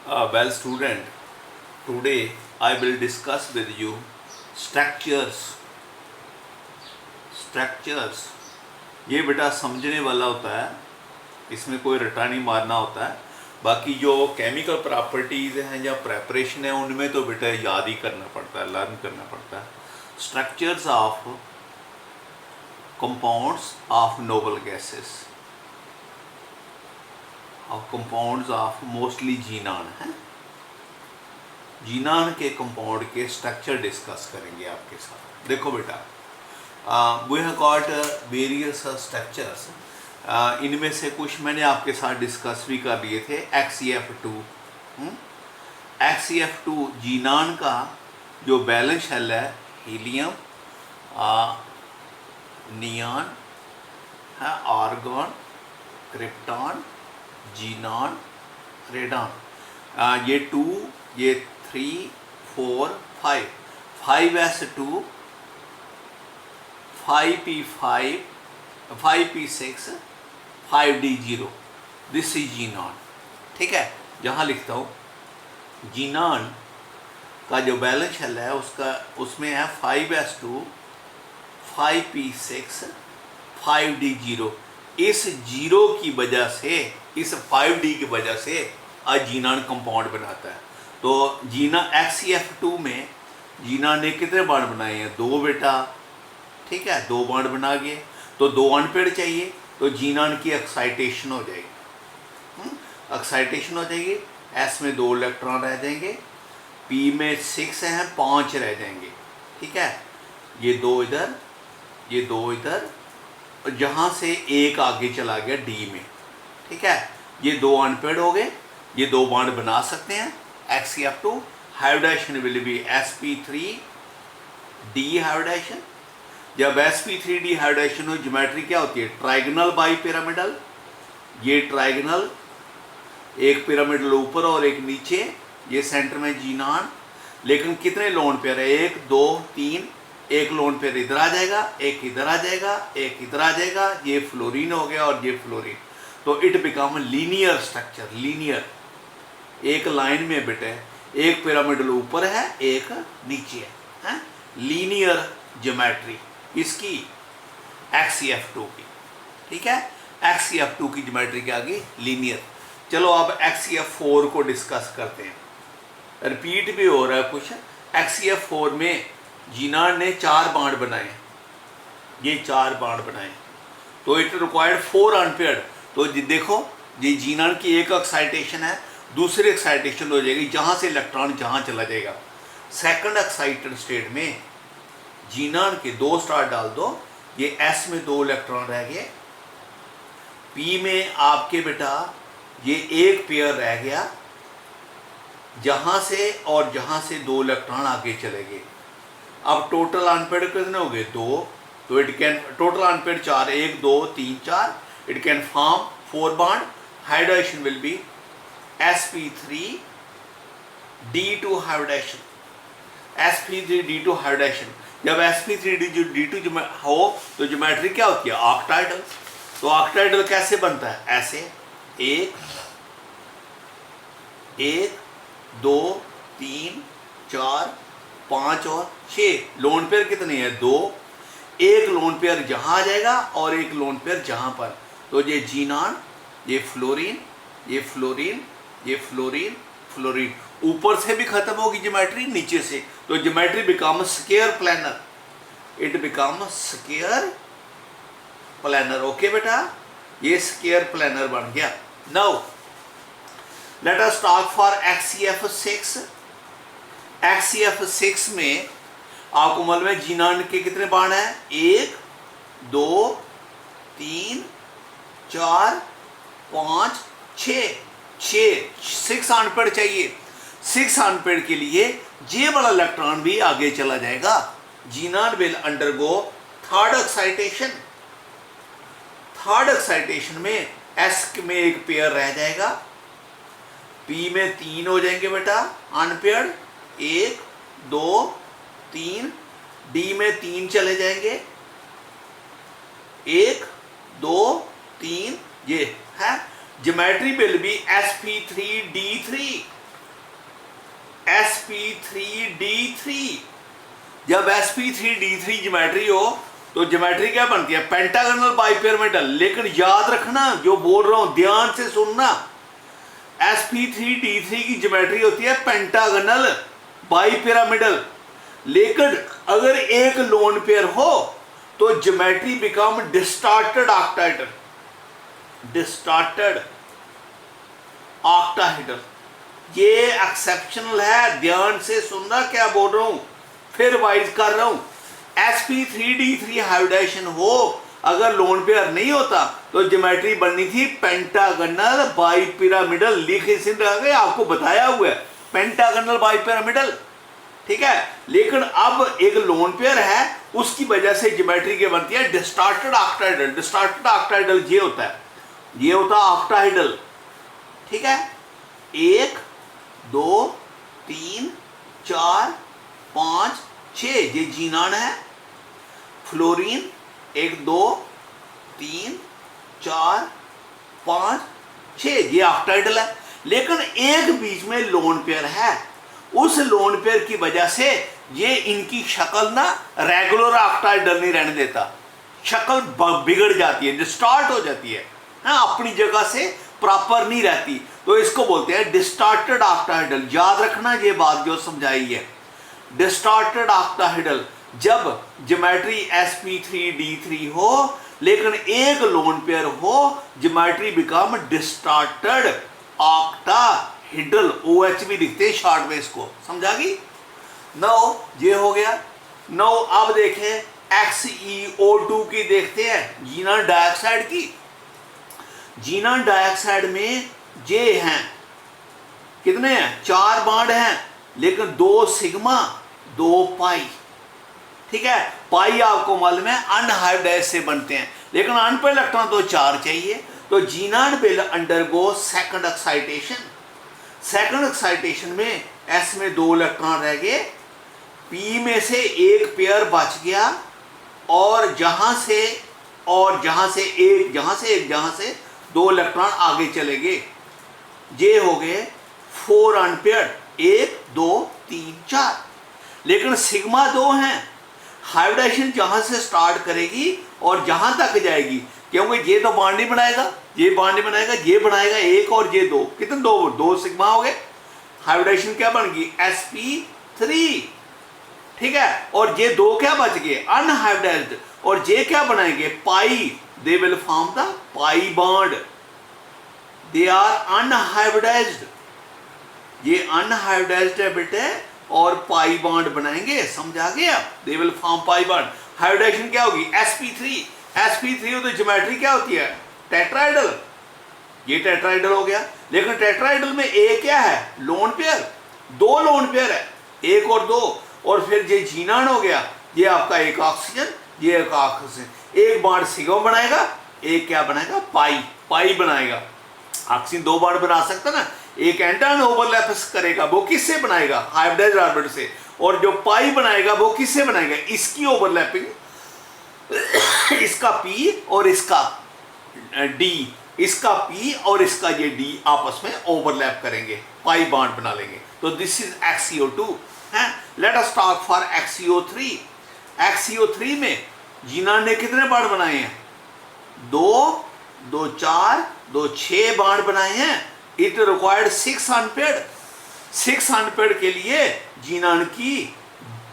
Well, student, today I will discuss with you structures. Structures ये बेटा समझने वाला होता है, इसमें कोई रटा नहीं मारना होता है। बाकी जो केमिकल प्रॉपर्टीज़ हैं या प्रेपरेशन है उनमें तो बेटा याद ही करना पड़ता है, लर्न करना पड़ता है। Structures of compounds of noble gases, of compounds of mostly xenon है। जीनान के कंपाउंड के स्ट्रक्चर डिस्कस करेंगे आपके साथ। देखो बेटा, we have got various structures. इनमें से कुछ मैंने आपके साथ डिस्कस भी कर लिए थे। XeF2 XeF2 जीनान का जो बैलेंस शेल है, हीलियम, नियॉन है, आर्गॉन, क्रिप्टॉन, जीनॉन, रेडॉन। ये 2, ये 3, 4, 5, 5s2, 5p5, 5p6, 5d0। This is xenon. ठीक है, जहाँ लिखता हूँ जीनॉन का जो बैलेंस शेल है उसमें है 5s2, 5p6, 5d0। इस जीरो की वजह से, इस 5d की वजह से जीनान कंपाउंड बनाता है। तो XeF2 में जीनान ने कितने बॉन्ड बनाए हैं? 2 बेटा। ठीक है, 2 बॉन्ड बना गए, तो 2 अनपेड चाहिए, तो जीनान की एक्साइटेशन हो जाएगी। एक्साइटेशन हो जाएगी, S में 2 इलेक्ट्रॉन रह जाएंगे, P में 6 हैं, 5 रह जाएंगे। ठीक है, ये 2 इधर, ये 2 इधर, और जहाँ से एक आगे चला गया D में। ठीक है, ये 2 अनपेड हो गए, ये 2 बॉन्ड बना सकते हैं। XeF2 hybridisation will B sp3d hybridisation. जब sp3d हाइब्रिडाइजेशन हो, ज्योमेट्री क्या होती है? Trigonal bi pyramidal. ये ट्राइगोनल, एक पिरामिडल ऊपर और एक नीचे, ये सेंटर में जीनान। लेकिन कितने लोन पेयर है? 1, 2, 3। एक लोन पेयर इधर आ जाएगा, एक इधर आ जाएगा, एक इधर आ जाएगा। ये फ्लोरीन हो गया और ये फ्लोरीन। तो it become linear structure. Linear, एक लाइन में बेटे एक पिरामिडल ऊपर है, एक नीचे है। लीनियर ज्योमेट्री इसकी XeF2 की। ठीक है, XeF2 की ज्योमेट्री क्या आ गई? लीनियर। चलो अब XeF4 को डिस्कस करते हैं। रिपीट भी हो रहा है कुछ। XeF4 में जीनान ने 4 बॉन्ड बनाए, ये 4 बॉन्ड बनाए, तो इट रिक्वायर्ड 4 अनपेयर्ड। तो देखो, ये जीनान की एक एक्साइटेशन है, दूसरी एक्साइटेशन हो जाएगी जहाँ से इलेक्ट्रॉन जहाँ चला जाएगा। सेकंड एक्साइटेड स्टेट में जीनान के 2 स्टार डाल दो, ये S में 2 इलेक्ट्रॉन रह गए, P में आपके बेटा ये एक पेयर रह गया, जहाँ से और जहाँ से 2 इलेक्ट्रॉन आगे चले गए। अब टोटल अनपेड कितने हो गए? 2। तो it can total unpaired 4, 1, 2, 3, 4। It can form 4 bond. Hybridization will be sp3d2 hybridization. sp3d2 hybridization. जब sp3d2 हो तो ज्योमेट्री क्या होती है? ऑक्टाइडल। तो ऑक्टाइडल कैसे बनता है? ऐसे 1, 2, 3, 4, 5 और 6। लोन पेयर कितने हैं? 2। एक लोन पेयर जहाँ आ जाएगा और एक लोन पेयर जहाँ पर। तो ये जीनान, ये फ्लोरीन, ये फ्लोरीन, ये फ्लोरीन, फ्लोरीन। ऊपर से भी खत्म होगी ज्योमेट्री, नीचे से। तो geometry become square planar. It become square planar. Okay बेटा, ये स्क्वायर प्लानर बन गया। Now let us talk for XeF6। XeF6 में आपको मालूम है जीनान के कितने बॉन्ड हैं? 1, 2, 3, 4, 5, 6। 6 अनपेड चाहिए। 6 अनपेड के लिए जे वाला इलेक्ट्रॉन भी आगे चला जाएगा। Xenon will undergo third excitation. Third excitation में S में एक पेयर रह जाएगा, P में 3 हो जाएंगे बेटा अनपेयर्ड, 1, 2, 3। D में 3 चले जाएंगे, 1, 2, 3। ये है geometry will be sp3d3। sp3d3। जब sp3d3 ज्योमेट्री हो तो ज्योमेट्री क्या बनती है? Pentagonal bipyramidal. लेकिन याद रखना, जो बोल रहा हूं ध्यान से सुनना, sp3d3 की ज्योमेट्री होती है पेंटागोनल बाइपिरामिडल। लेकिन अगर एक लोन पेयर हो तो geometry become distorted octahedral. Distorted octahedral, ये एक्सेप्शनल है। ध्यान से सुनना क्या बोल रहा हूं, फिर वाइज कर रहा हूं। sp3d3 हाइब्रिडाइजेशन हो, अगर लोन पेयर नहीं होता तो ज्योमेट्री बननी थी पेंटागोनल बाइपिरामिडल। लिखे सिंध आगे आपको बताया हुआ है पेंटागोनल बाइपिरामिडल, ठीक है। लेकिन अब एक लोन पेयर है, उसकी वजह से ज्योमेट्री के बनती है डिस्टॉर्टेड ऑक्टाहेड्रल। डिस्टॉर्टेड ऑक्टाहेड्रल ये होता है, ये होता है ऑक्टाहेड्रल, ठीक है। 1 2 3 4 5 6 ये जीनान है। फ्लोरीन 1 2 3 4 5 6 ये ऑक्टाहेड्रल है। लेकिन एक बीच में लोन पेयर है, उस लोन पेयर की वजह से ये इनकी शक्ल ना रेगुलर ऑक्टाहेड्रल नहीं रहने देता, शक्ल बिगड़ जाती है, डिस्टॉर्ट हो जाती है, अपनी जगह से प्रॉपर नहीं रहती। तो इसको बोलते हैं डिस्टॉर्टेड ऑक्टाहेड्रल। याद रखना ये बात जो समझाई है, डिस्टॉर्टेड ऑक्टाहेड्रल। जब ज्योमेट्री sp3d3 हो लेकिन एक लोन पेयर हो, geometry become distorted octahedral. OH भी लिखते हैं शॉर्ट में, इसको समझा गई। नौ ये हो गया। नौ अब देखें XeO2 की, देखते हैं जीनन डाइऑक्साइड की। जीनन डाइऑक्साइड में ये हैं कितने हैं? 4 बॉन्ड हैं, लेकिन 2 सिग्मा 2 पाई, ठीक है। पाई आपको मालूम है अनहाइब्रिडाइज्ड से बनते हैं, लेकिन अनपेयर इलेक्ट्रॉन तो 4 चाहिए। तो xenon will undergo second excitation. Second excitation में S में 2 इलेक्ट्रॉन रह गए, P में से एक पेयर बच गया, और जहां से एक 2 इलेक्ट्रॉन आगे चले गए। ये हो गए 4 अनपेयर्ड, 1 2 3 4। लेकिन सिग्मा 2 हैं। हाइब्रिडाइजेशन जहां से स्टार्ट करेगी और जहां तक जाएगी, क्योंकि ये तो बॉन्ड नहीं बनाएगा, ये बॉन्ड नहीं बनाएगा, ये बनाएगा 1 और ये 2, कितने 2 सिग्मा हो गए। हाइब्रिडाइजेशन क्या बन गई? sp3, ठीक है। और ये 2 क्या बच गए? अनहाइब्रिडाइज्ड। और ये क्या बनाएंगे? Pi. They will form the pi bond. They are unhybridized, ये अनहाइब्रिडाइज्ड है बेटे, और पाई बॉन्ड बनाएंगे, समझा गया। They will form pi bond. Hybridization क्या होगी? sp3 हो तो ज्योमेट्री क्या होती है? टेट्राहेड्रल। ये टेट्राहेड्रल हो गया। लेकिन टेट्राहेड्रल में एक क्या है? Lone pair. 2 लोन पेयर है, 1 और 2। और फिर ये जीनान हो गया, ये आपका एक ऑक्सीजन, ये एक ऑक्सीजन। एक बॉन्ड सिग्मा बनाएगा, एक क्या बनाएगा? पाई बनाएगा। ऑक्सीजन 2 बॉन्ड बना सकता ना, एक एंटन ओवरलैप करेगा, वो किससे बनाएगा? हाइब्रिडाइज्ड ऑर्बिट से। और जो पाई बनाएगा वो किससे बनाएगा? इसकी ओवरलैपिंग, इसका P और इसका D, इसका P और इसका ये D आपस में ओवरलैप करेंगे, पाई बॉन्ड बना लेंगे। तो दिस इज XeO2 है। Let us talk for XeO3। XeO3 में जीनान ने कितने बॉन्ड बनाए हैं? 2 2 4 2 6 बॉन्ड बनाए हैं। It required 6 unpaired. 6 अनपेयर्ड के लिए जीनान की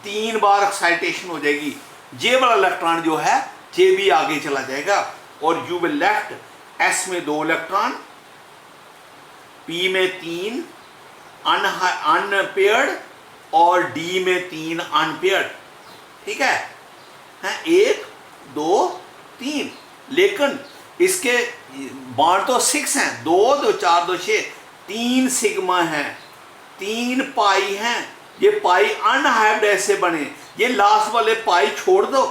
3 बार एक्साइटेशन हो जाएगी। जे वाला इलेक्ट्रॉन जो है जे भी आगे चला जाएगा, और यू विल लेफ्ट S में 2 इलेक्ट्रॉन, P में 3 अनपेयर्ड और D में 3 अनपेयर्ड, ठीक है। 1 2 3। लेकिन इसके बॉन्ड तो 6 हैं, 2 2 4 2 6, 3 सिग्मा हैं, 3 पाई हैं। ये पाई अनहाइब्रिडाइज्ड से बने। ये लास्ट वाले पाई छोड़ दो,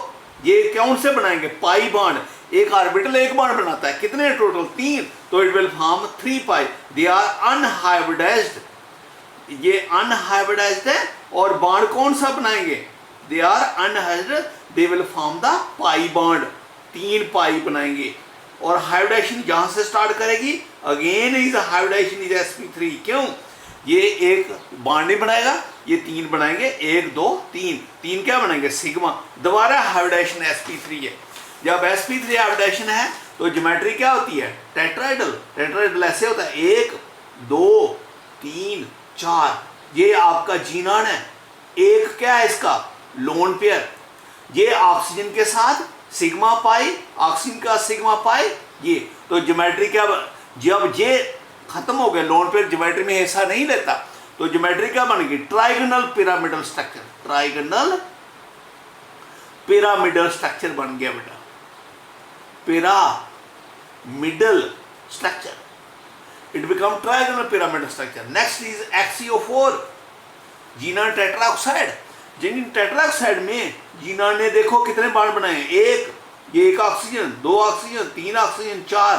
ये कौन से बनाएंगे? Pi bond. एक ऑर्बिटल 1 बॉन्ड बनाता है, कितने टोटल? 3। तो it will form 3 pi. They are unhybridized, ये अनहाइब्रिडाइज्ड है। और बॉन्ड कौन सा बनाएंगे? They are unhybridized, they will form the pi bond. 3 pi बनाएंगे। और हाइब्रिडाइजेशन जहां से स्टार्ट करेगी, again is hybridisation is sp3। क्यों? ये एक बॉन्ड नहीं बनाएगा, ये 3 बनाएंगे, 1 2 3, 3 क्या बनाएंगे सिग्मा। दोबारा हाइब्रिडाइजेशन sp3 है। जब sp3 हाइब्रिडाइजेशन है तो ज्योमेट्री क्या होती है टेट्राहेड्रल। टेट्राहेड्रल ऐसे होता है 1 2 3 4, ये आपका जीनॉन है। एक क्या है इसका लोन पेयर, ये ऑक्सीजन के साथ सिग्मा पाई, ऑक्सीजन का सिग्मा पाई, ये तो ज्योमेट्री क्या, जब ये खत्म हो गया लोन पेयर ज्योमेट्री में हिस्सा नहीं लेता तो ज्योमेट्री क्या बनेगी trigonal pyramidal structure. Trigonal pyramidal structure बन गया बेटा, pyramidal structure, it become trigonal pyramidal structure. Next is XeO4 xenon tetraoxide. Xenon tetraoxide में जीनॉन ने देखो कितने बॉन्ड बनाए, एक oxygen, 2 oxygen, 3 oxygen, 4,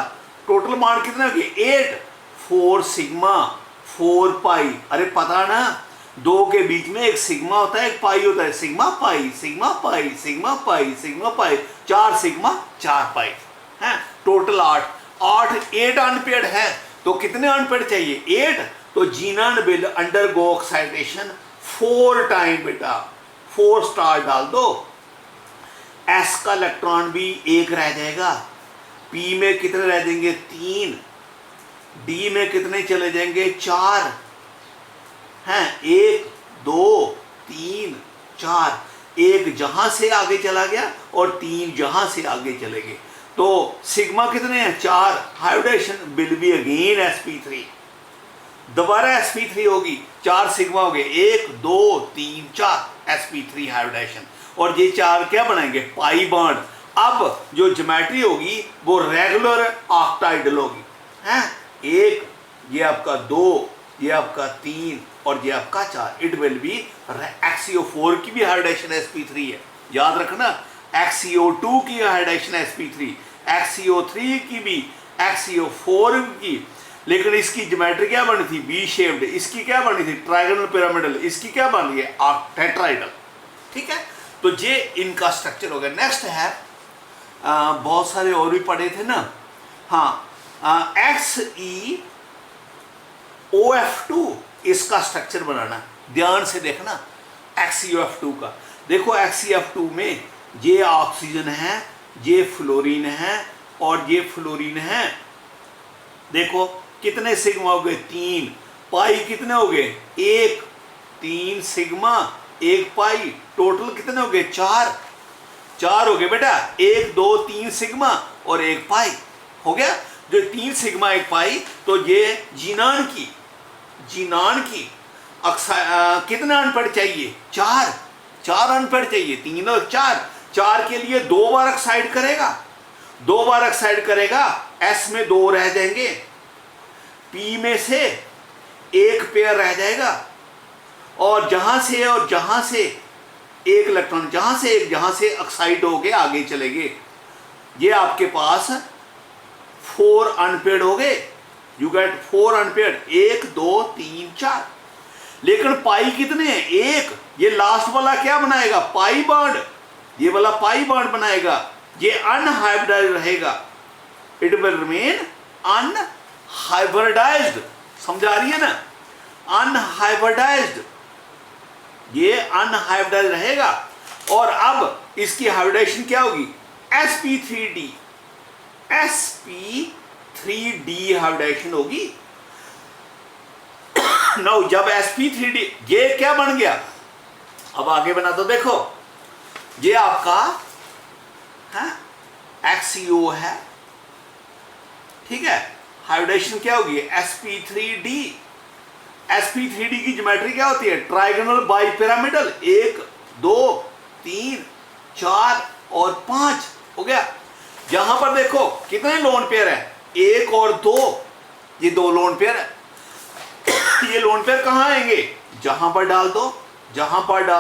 total bond कितने हो गए 8, 4 सिग्मा 4 पाई। अरे पता ना 2 के बीच में एक सिग्मा होता है एक पाई होता है, sigma pi sigma pi sigma pi sigma pi, 4 sigma 4 पाई है, टोटल 8 अनपेयर्ड है। तो कितने अनपेयर्ड चाहिए 8, तो xenon will undergo oxidation 4 time बेटा, 4 स्टार डाल दो। S का इलेक्ट्रॉन भी 1 रह जाएगा, P में कितने रह जाएंगे 3, D में कितने चले जाएंगे 4 हैं, 1 2 3 4, 1 जहां से आगे चला गया और 3 जहां से आगे चले गए, तो सिग्मा कितने हैं 4, hybridisation will be again sp3, दोबारा sp3 होगी, 4 सिग्मा हो गए 1 2 3 4 sp3 हाइब्रिडेशन, और ये 4 क्या बनाएंगे पाई बॉन्ड। अब जो ज्योमेट्री होगी वो रेगुलर ऑक्टाइडल होगी हैं, 1 ये आपका 2 ये आपका 3 और ये आपका 4, इट विल बी XeO4 की भी हाइब्रिडेशन sp3 है, याद रखना XeO2 की हाइब्रिडेशन sp3, XeO3 की भी, XeO4 की, लेकिन इसकी ज्योमेट्री क्या बनी थी बी शेप्ड, इसकी क्या बनी थी ट्राइगोनल पिरामिडल, इसकी क्या बन गई टेट्राहेड्रल। ठीक है, तो ये इनका स्ट्रक्चर हो गया। नेक्स्ट है बहुत सारे और भी पढ़े थे ना, हाँ XeOF2 इसका स्ट्रक्चर बनाना, ध्यान से देखना XeOF2 का। देखो XeOF2 में ये ऑक्सीजन है, ये फ्लोरीन है और ये फ्लोरीन है। देखो कितने सिग्मा हो गए 3, पाई कितने हो गए 1 3 सिग्मा 1 पाई, टोटल कितने हो गए 4 हो गए बेटा, 1 2 3 सिग्मा और 1 पाई हो गया। जो 3 सिग्मा 1 पाई, तो ये जीनॉन की कितना अनपेयर्ड चाहिए 4 अनपेयर्ड चाहिए, 3 और 4 के लिए 2 बार ऑक्साइड करेगा, 2 बार ऑक्साइड करेगा, S में 2 रह जाएंगे, P में से 1 पेयर रह जाएगा, और जहां से एक इलेक्ट्रॉन, जहां से ऑक्साइड हो गए आगे चले गए, ये आपके पास 4 अनपेयर्ड हो गए, यू गेट 4 अनपेयर्ड, 1 2 3 4। लेकिन पाई कितने हैं 1, ये लास्ट वाला क्या बनाएगा पाई बॉन्ड, ये वाला पाई बॉन्ड बनाएगा, ये अनहाइब्रिडाइज्ड रहेगा, इट विल रिमेन अनहाइब्रिडाइज्ड, समझा रही है ना, अनहाइब्रिडाइज्ड, ये अनहाइब्रिडाइज्ड रहेगा। और अब इसकी हाइब्रिडाइजेशन क्या होगी sp3d हाइब्रिडाइजेशन होगी। नाउ जब sp3d ये क्या बन गया, अब आगे बना तो देखो, ये आपका है XeO है, ठीक है, हाइब्रिडेशन क्या होगी sp3d की ज्योमेट्री क्या होती है ट्राइगोनल बाई पिरामिडल, 1 2 3 4 और 5 हो गया। यहां पर देखो कितने लोन पेयर है 1 और 2, ये 2 लोन पेयर है। ये लोन पेयर कहां आएंगे, जहां पर डाल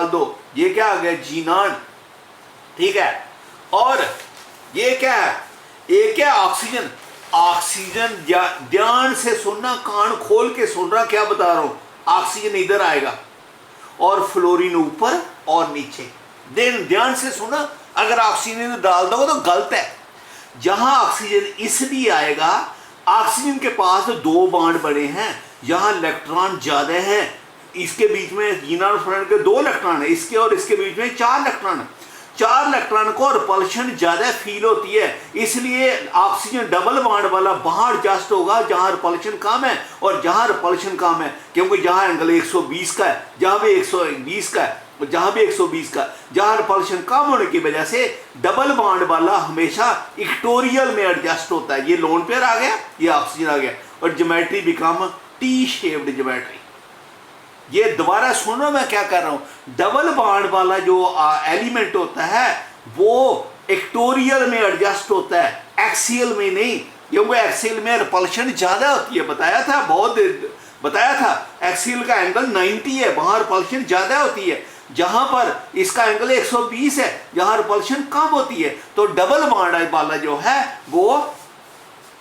दो, ये क्या आ गया जीनॉन, ठीक है। और ये क्या है, एक क्या ऑक्सीजन, ध्यान से सुनना, कान खोल के सुन रहा क्या बता रहा हूं, ऑक्सीजन इधर आएगा और फ्लोरीन ऊपर और नीचे, ध्यान से सुना, अगर ऑक्सीजन डाल दो तो गलत है। जहां ऑक्सीजन इसलिए आएगा, ऑक्सीजन के पास 2 बॉन्ड बने हैं, यहां इलेक्ट्रॉन ज्यादा है, इसके बीच में जीना और फ्लोरीन के 2 इलेक्ट्रॉन है, इसके और इसके बीच में 4 इलेक्ट्रॉन है। 4 इलेक्ट्रॉन को रिपल्शन ज्यादा फील होती है, इसलिए ऑक्सीजन डबल बॉन्ड वाला बाहर एडजस्ट होगा जहां रिपल्शन कम है और जहां रिपल्शन कम है, क्योंकि जहां एंगल 120 का है, जहां भी 120 का है, जहां भी 120 का, जहां रिपल्शन कम होने की वजह से डबल बॉन्ड वाला हमेशा इक्वेटोरियल में एडजस्ट होता है। ये लोन पेयर आ गया, ये ऑक्सीजन आ गया और geometry become T shaped geometry. ये दोबारा सुनो मैं क्या कर रहा हूं, डबल बॉन्ड वाला जो एलिमेंट होता है वो इक्वेटोरियल में एडजस्ट होता है, एक्सियल में नहीं, क्योंकि एक्सियल में रिपल्शन ज्यादा होती है। बताया था, बहुत बताया था, एक्सियल का एंगल 90 है, वहां रिपल्शन ज्यादा होती है, जहां पर इसका एंगल 120 है, जहां रिपल्शन कम होती है। तो डबल बॉन्ड वाला जो है वो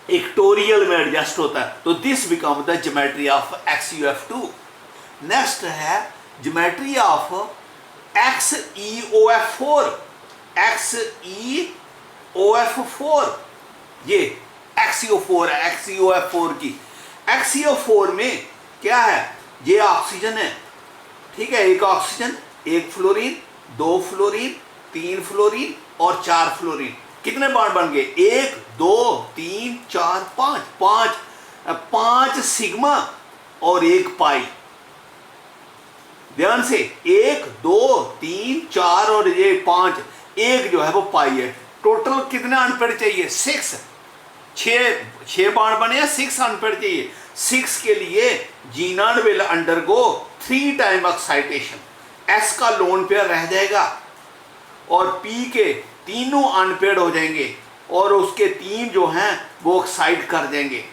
इक्वेटोरियल में एडजस्ट होता है। तो this become the geometry of XeOF2। Next है ज्योमेट्री ऑफ XeOF4। XeOF4 ये XeO4 है, XeOF4 की। XeO4 में क्या है, ये ऑक्सीजन है, ठीक है, एक ऑक्सीजन, एक फ्लोरीन, 2 फ्लोरीन, 3 फ्लोरीन और 4 फ्लोरीन। कितने बॉन्ड बन गए, 1 2 3 4 5, 5 सिग्मा और 1 पाई। ध्यान से, 1 2 3 4 और ये 5, एक जो है वो पाई है। टोटल कितने अनपेयर चाहिए, 6 बॉन्ड बने हैं, 6 अनपेयर चाहिए। 6 के लिए xenon will undergo 3 time excitation. S का लोन पेयर रह जाएगा और पी के तीनों अनपेयर्ड हो जाएंगे और उसके 3 जो हैं वो एक्साइट कर देंगे।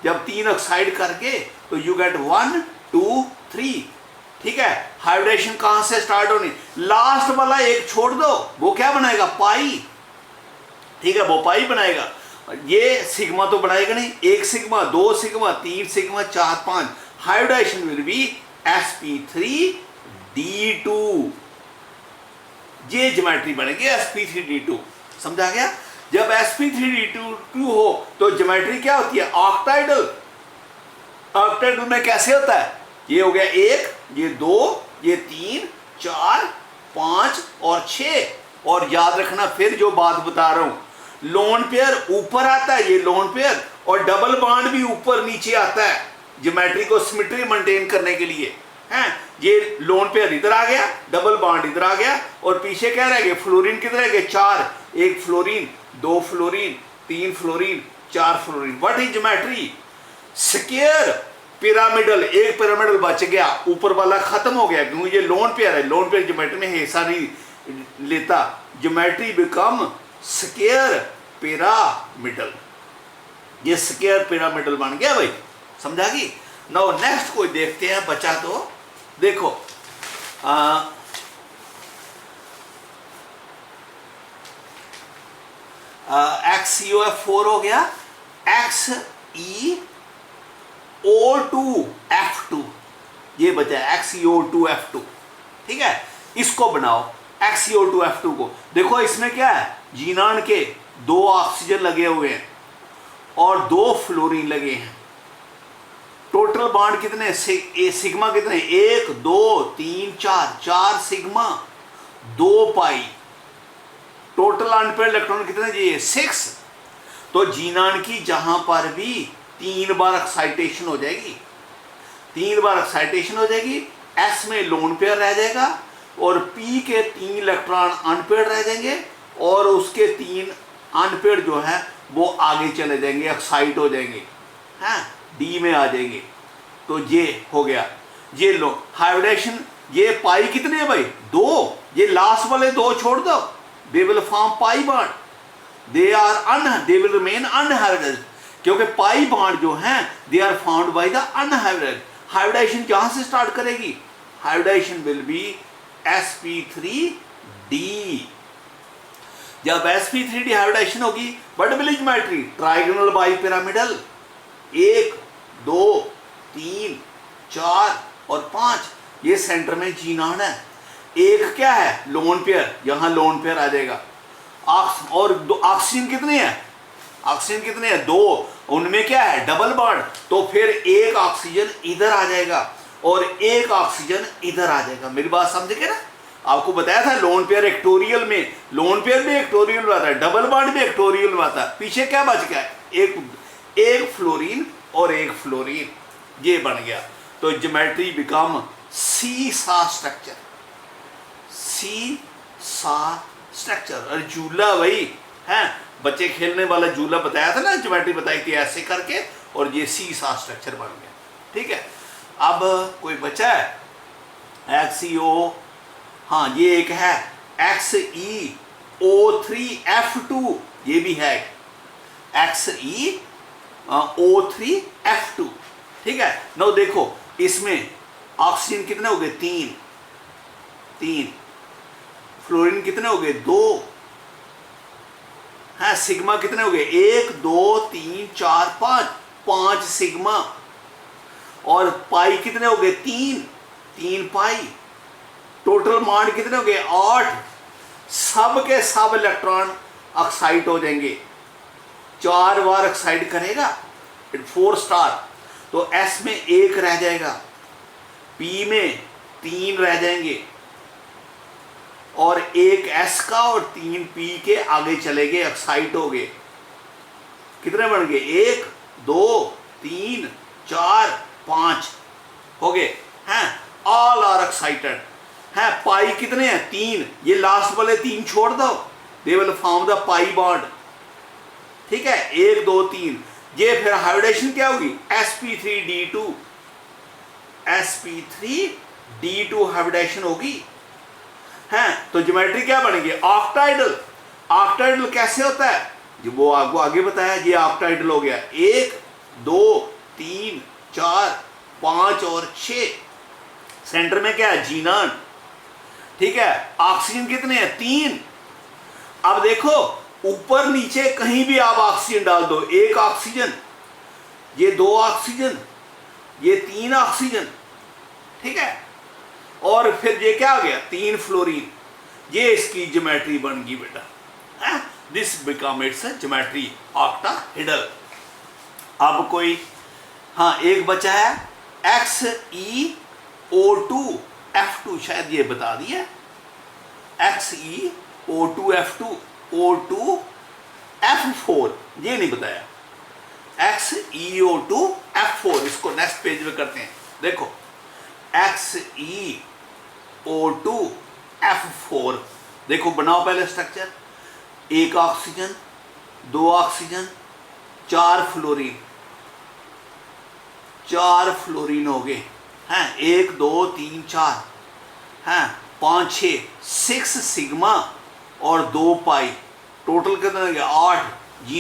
जब 3 एक्साइट करके तो यू गेट 1 2 3, ठीक है। हाइब्रिडेशन कहां से स्टार्ट होनी, लास्ट वाला एक छोड़ दो, वो क्या बनाएगा, पाई, ठीक है, वो पाई बनाएगा। ये सिग्मा तो बनाएगा नहीं, 1 sigma 2 sigma 3 sigma 4 5। Hybridization will be sp3d2। ये ज्योमेट्री बनेगी sp3d2। समझा गया। जब sp3d2 हो तो ज्योमेट्री क्या होती है, ऑक्टाइडल। ऑक्टाइडल में कैसे होता है, ये हो गया 1, ये 2, ये 3 4 5 और 6। और याद रखना फिर जो बात बता रहा हूं, लोन पेयर ऊपर आता है, ये लोन पेयर, और डबल बॉन्ड भी ऊपर नीचे आता है ज्योमेट्री को सिमेट्री मेंटेन करने के लिए हैं। ये लोन पेयर इधर आ गया, डबल बॉन्ड इधर आ गया और पीछे क्या रह गए, फ्लोरीन किधर रह गए, 4, 1 fluorine 2 fluorine 3 fluorine 4 fluorine. What is geometry, square pyramidal. एक पिरामिडल बच गया, ऊपर वाला खत्म हो गया क्योंकि ये लोन पेयर है, लोन पेयर ज्योमेट्री में हिस्सा नहीं लेता। Geometry become square pyramidal. ये स्क्वायर पिरामिडल बन गया भाई, समझा कि। नाउ नेक्स्ट कोई देखते हैं, बचा तो देखो XeOF4 हो गया, XeO2F2 ये बचा है, XeO2F2, ठीक है। इसको बनाओ XeO2F2 को। देखो इसमें क्या है, जीनान के 2 ऑक्सीजन लगे हुए हैं और 2 फ्लोरीन लगे हैं। टोटल बॉन्ड कितने, सिग्मा कितने, 1 2 3 4 सिग्मा 2 पाई। टोटल अनपेयर्ड इलेक्ट्रॉन कितने चाहिए, 6। तो जीनान की जहां पर भी 3 बार एक्साइटेशन हो जाएगी, 3 बार एक्साइटेशन हो जाएगी, एस में लोन पेयर रह जाएगा और पी के 3 इलेक्ट्रॉन अनपेयर्ड रह जाएंगे और उसके 3 अनपेयर्ड जो है वो आगे चले जाएंगे, एक्साइट हो जाएंगे, हैं, डी में आ जाएंगे। तो ये हो गया, ये लो हाइब्रिडेशन। ये पाई कितने हैं भाई, 2। ये लास्ट वाले 2 छोड़ दो, they will form pi bond, they will remain unhybridized, क्योंकि पाई बॉन्ड जो हैं they are found by the unhybridized. Hybridization कहां से स्टार्ट करेगी, हाइब्रिडेशन विल बी sp3d। जब sp3d हाइब्रिडेशन होगी, what will geometry, trigonal bi pyramidal. 1 2 3 4 और 5, ये सेंटर में जीनान है। एक क्या है, लोन पेयर, यहां लोन पेयर आ जाएगा। और ऑक्सीजन कितने हैं, ऑक्सीजन कितने हैं, 2, उनमें क्या है, डबल बॉन्ड। तो फिर एक ऑक्सीजन इधर आ जाएगा और एक ऑक्सीजन इधर आ जाएगा। मेरी बात समझ गए ना? आपको बताया था लोन पेयर एक्टोरियल में एक्टोरियल में आता है, डबल बॉन्ड में एक्टोरियल में आता है। पीछे क्या बच गया? एक फ्लोरीन और एक फ्लोरीन, ये बन गया। तो ज्योमेट्री बिकम सी-सा स्ट्रक्चर, सी-सा स्ट्रक्चर। और झूला वही है, बच्चे खेलने वाला झूला बताया था ना, ज्योमेट्री बताई थी ऐसे करके, और ये सी-सा स्ट्रक्चर बन गया। ठीक है, अब कोई बचा है? XeO, हाँ ये एक है XeO3F2, ये भी है XeO3F2। ठीक है, नो देखो इसमें ऑक्सीजन कितने हो गए? 3। फ्लोरीन कितने हो गए? 2। हाँ, सिग्मा कितने हो गए? 1 2 3 4 5 सिग्मा। और पाई कितने हो गए? 3 पाई। टोटल मान कितने हो गए? 8। सब के सब इलेक्ट्रॉन ऑक्साइड हो जाएंगे, 4 बार ऑक्साइड करेगा 4 स्टार। तो S में 1 रह जाएगा, P में 3 रह जाएंगे, और 1 S का और 3 P के आगे चले गए, ऑक्साइड हो गए। कितने बन गए? 1 2 3 4 5 हो गए हैं, ऑल आर एक्साइटेड हैं। पाई कितने हैं? 3। ये लास्ट वाले 3 छोड़ दो, they will form the pi bond. ठीक है, 1 2 3। ये फिर हाइब्रिडेशन क्या होगी? sp3d2, sp3d2 हाइब्रिडेशन होगी हैं। तो ज्योमेट्री क्या बनेगी? ऑक्टाइडल। ऑक्टाइडल कैसे होता है? जो वो आपको आगे बताया, ये ऑक्टाइडल हो गया। 1 2 3 4 5 और 6। सेंटर में क्या है? जीनन। ठीक है, ऑक्सीजन कितने हैं? 3। अब देखो ऊपर नीचे कहीं भी आप ऑक्सीजन डाल दो, 1 ऑक्सीजन, ये 2 ऑक्सीजन, ये 3 ऑक्सीजन। ठीक है, और फिर ये क्या आ गया? 3 फ्लोरीन। ये इसकी ज्योमेट्री बन गई बेटा। This become it's geometry octahedral. अब कोई, हाँ एक बचा है XeO2F2, शायद ये बता दिया। XeO2F2, O2F4 ये नहीं बताया। XeO2F4, इसको नेक्स्ट पेज में करते हैं। देखो XeO2F4, देखो बनाओ पहले structure. 1 oxygen, 2 oxygen, 4 fluorine, 4 fluorine हो गए हैं। 1 2 3 4 हैं, 5 6 सिग्मा और 2 पाई। टोटल कितना हो गया? 8।